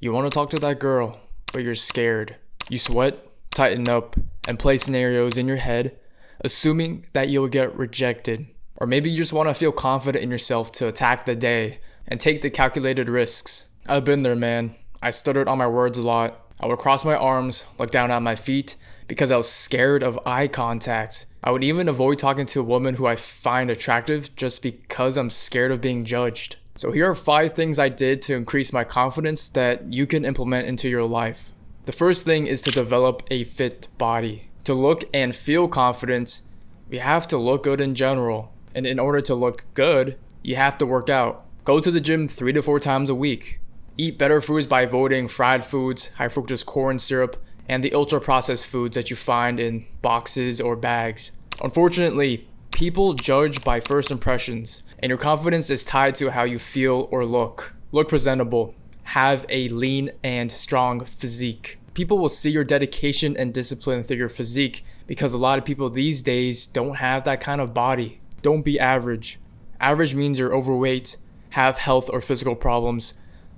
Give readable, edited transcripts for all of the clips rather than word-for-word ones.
You want to talk to that girl, but you're scared. You sweat, tighten up, and play scenarios in your head, assuming that you'll get rejected. Or maybe you just want to feel confident in yourself to attack the day and take the calculated risks. I've been there, man. I stuttered on my words a lot. I would cross my arms, look down at my feet, because I was scared of eye contact. I would even avoid talking to a woman who I find attractive just because I'm scared of being judged. So here are 5 things I did to increase my confidence that you can implement into your life. The first thing is to develop a fit body. To look and feel confident, you have to look good in general. And in order to look good, you have to work out. Go to the gym 3 to 4 times a week. Eat better foods by avoiding fried foods, high fructose corn syrup, and the ultra-processed foods that you find in boxes or bags. Unfortunately, people judge by first impressions, and your confidence is tied to how you feel or look. Look presentable. Have a lean and strong physique. People will see your dedication and discipline through your physique because a lot of people these days don't have that kind of body. Don't be average. Average means you're overweight, have health or physical problems,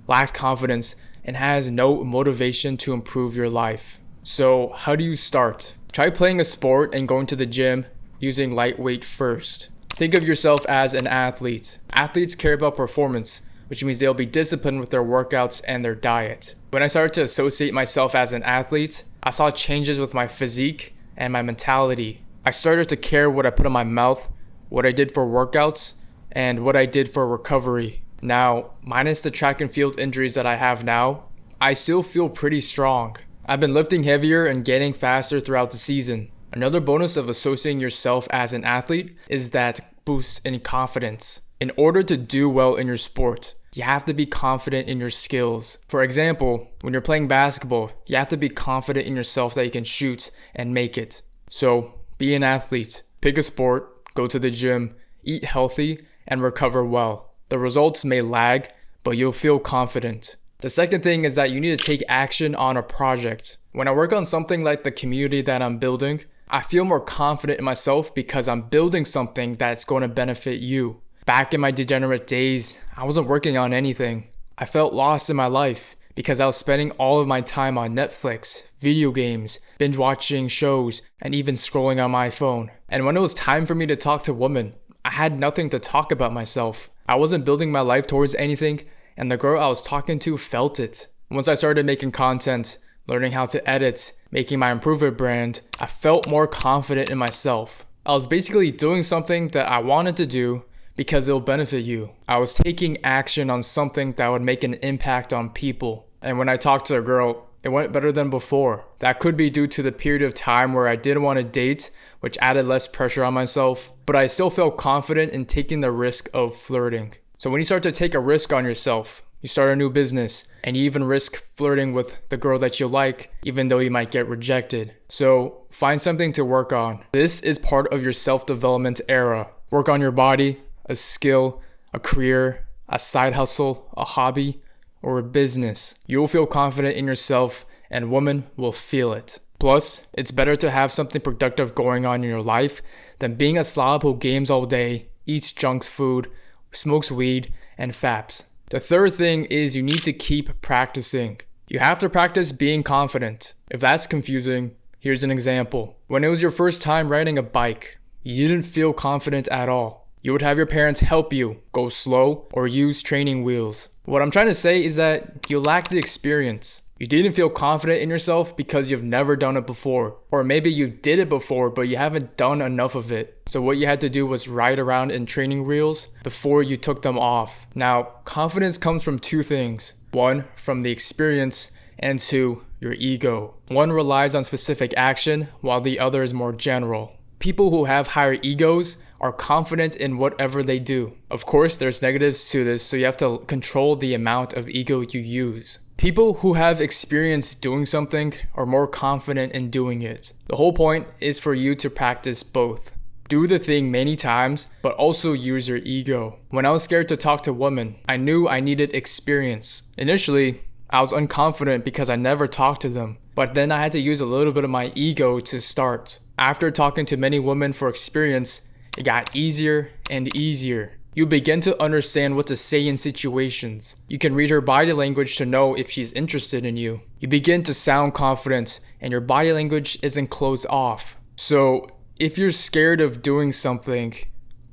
lacks confidence, and has no motivation to improve your life. So how do you start? Try playing a sport and going to the gym using lightweight first. Think of yourself as an athlete. Athletes care about performance, which means they'll be disciplined with their workouts and their diet. When I started to associate myself as an athlete, I saw changes with my physique and my mentality. I started to care what I put in my mouth, what I did for workouts, and what I did for recovery. Now, minus the track and field injuries that I have now, I still feel pretty strong. I've been lifting heavier and getting faster throughout the season. Another bonus of associating yourself as an athlete is that boost in confidence. In order to do well in your sport, you have to be confident in your skills. For example, when you're playing basketball, you have to be confident in yourself that you can shoot and make it. So, be an athlete, pick a sport, go to the gym, eat healthy, and recover well. The results may lag, but you'll feel confident. The second thing is that you need to take action on a project. When I work on something like the community that I'm building, I feel more confident in myself because I'm building something that's going to benefit you. Back in my degenerate days, I wasn't working on anything. I felt lost in my life because I was spending all of my time on Netflix, video games, binge watching shows, and even scrolling on my phone. And when it was time for me to talk to women, I had nothing to talk about myself. I wasn't building my life towards anything, and the girl I was talking to felt it. Once I started making content, learning how to edit, making my improver brand, I felt more confident in myself. I was basically doing something that I wanted to do because it'll benefit you. I was taking action on something that would make an impact on people. And when I talked to a girl, it went better than before. That could be due to the period of time where I didn't want to date, which added less pressure on myself, but I still felt confident in taking the risk of flirting. So when you start to take a risk on yourself, you start a new business, and you even risk flirting with the girl that you like, even though you might get rejected. So find something to work on. This is part of your self-development era. Work on your body, a skill, a career, a side hustle, a hobby, or a business. You'll feel confident in yourself, and women will feel it. Plus, it's better to have something productive going on in your life than being a slob who games all day, eats junk food, smokes weed, and faps. The third thing is you need to keep practicing. You have to practice being confident. If that's confusing, here's an example. When it was your first time riding a bike, you didn't feel confident at all. You would have your parents help you go slow or use training wheels. What I'm trying to say is that you lack the experience. You didn't feel confident in yourself because you've never done it before. Or maybe you did it before, but you haven't done enough of it. So what you had to do was ride around in training wheels before you took them off. Now, confidence comes from 2 things. 1, from the experience, and 2, your ego. One relies on specific action, while the other is more general. People who have higher egos are confident in whatever they do. Of course, there's negatives to this, so you have to control the amount of ego you use. People who have experience doing something are more confident in doing it. The whole point is for you to practice both. Do the thing many times, but also use your ego. When I was scared to talk to women, I knew I needed experience. Initially, I was unconfident because I never talked to them, but then I had to use a little bit of my ego to start. After talking to many women for experience, it got easier and easier. You begin to understand what to say in situations. You can read her body language to know if she's interested in you. You begin to sound confident and your body language isn't closed off. So if you're scared of doing something,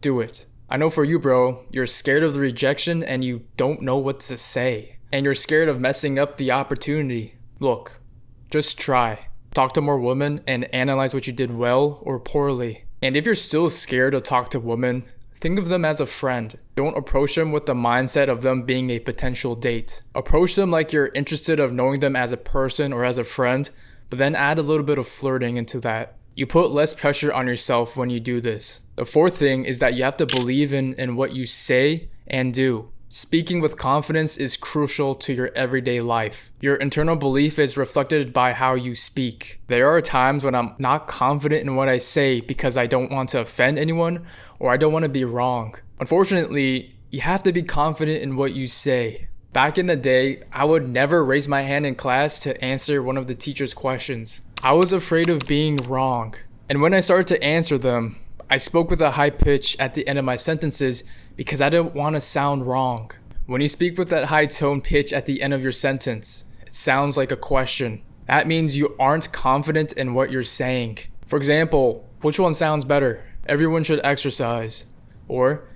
do it. I know for you, bro, you're scared of the rejection and you don't know what to say. And you're scared of messing up the opportunity. Look, just try. Talk to more women and analyze what you did well or poorly. And if you're still scared to talk to women, think of them as a friend. Don't approach them with the mindset of them being a potential date. Approach them like you're interested of knowing them as a person or as a friend, but then add a little bit of flirting into that. You put less pressure on yourself when you do this. The fourth thing is that you have to believe in what you say and do. Speaking with confidence is crucial to your everyday life. Your internal belief is reflected by how you speak. There are times when I'm not confident in what I say because I don't want to offend anyone or I don't want to be wrong. Unfortunately, you have to be confident in what you say. Back in the day, I would never raise my hand in class to answer one of the teacher's questions. I was afraid of being wrong. And when I started to answer them, I spoke with a high pitch at the end of my sentences because I didn't want to sound wrong. When you speak with that high tone pitch at the end of your sentence, it sounds like a question. That means you aren't confident in what you're saying. For example, which one sounds better? Everyone should exercise. Or,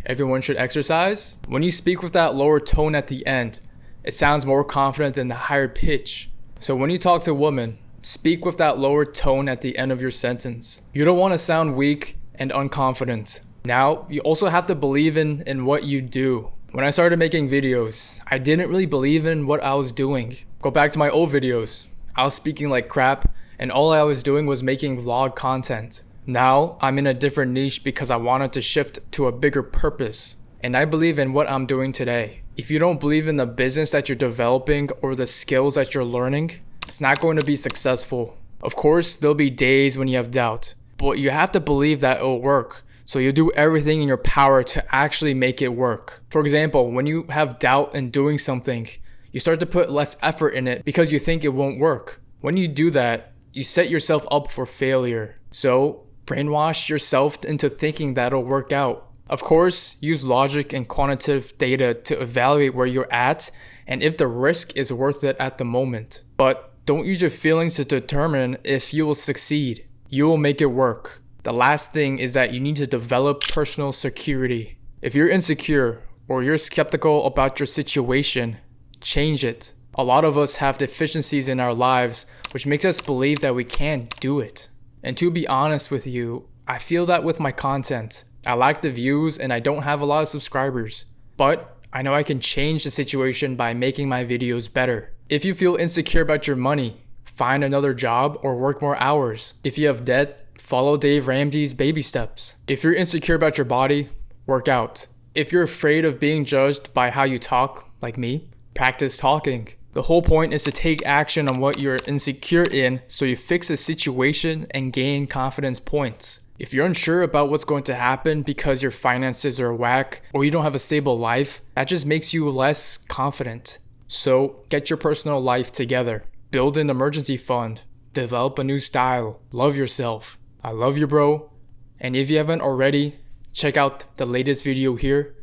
everyone should exercise? When you speak with that lower tone at the end, it sounds more confident than the higher pitch. So when you talk to women, speak with that lower tone at the end of your sentence. You don't want to sound weak and unconfident. Now, you also have to believe in what you do. When I started making videos, I didn't really believe in what I was doing. Go back to my old videos. I was speaking like crap, and all I was doing was making vlog content. Now, I'm in a different niche because I wanted to shift to a bigger purpose. And I believe in what I'm doing today. If you don't believe in the business that you're developing or the skills that you're learning, it's not going to be successful. Of course, there'll be days when you have doubt, but you have to believe that it'll work. So you do everything in your power to actually make it work. For example, when you have doubt in doing something, you start to put less effort in it because you think it won't work. When you do that, you set yourself up for failure. So brainwash yourself into thinking that it'll work out. Of course, use logic and quantitative data to evaluate where you're at and if the risk is worth it at the moment. But don't use your feelings to determine if you will succeed. You will make it work. The last thing is that you need to develop personal security. If you're insecure or you're skeptical about your situation, change it. A lot of us have deficiencies in our lives which makes us believe that we can't do it. And to be honest with you, I feel that with my content. I lack the views and I don't have a lot of subscribers. But I know I can change the situation by making my videos better. If you feel insecure about your money, find another job or work more hours. If you have debt, follow Dave Ramsey's baby steps. If you're insecure about your body, work out. If you're afraid of being judged by how you talk, like me, practice talking. The whole point is to take action on what you're insecure in so you fix the situation and gain confidence points. If you're unsure about what's going to happen because your finances are whack or you don't have a stable life, that just makes you less confident. So get your personal life together. Build an emergency fund. Develop a new style. Love yourself. I love you, bro. And if you haven't already, check out the latest video here.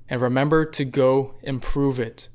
And remember to go improve it.